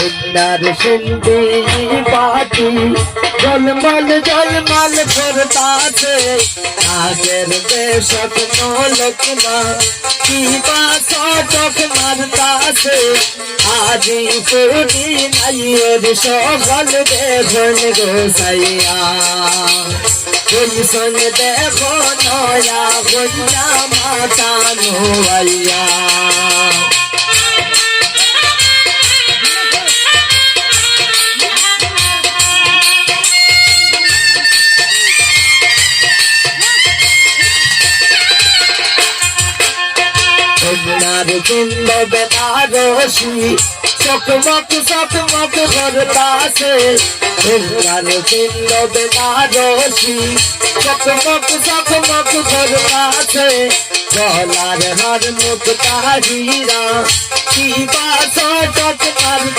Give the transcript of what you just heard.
সুন্দর সুন্দরী পাখি জলমল জলমল করতাছে আগের বেশক নলকনা কি বাসক মারতাছে আজি পুরি নাইয়ের সকল দেখুন গোসাইয়া শুন দেখো নয়া বন্যা মাতা নোয়াইয়া কুন্দ বেনারসি চকমক চকমক করতাছে কুন্দ বেনারসি চকমক চকমক করতাছে গলার হার মুখ তাহিরা কি বাস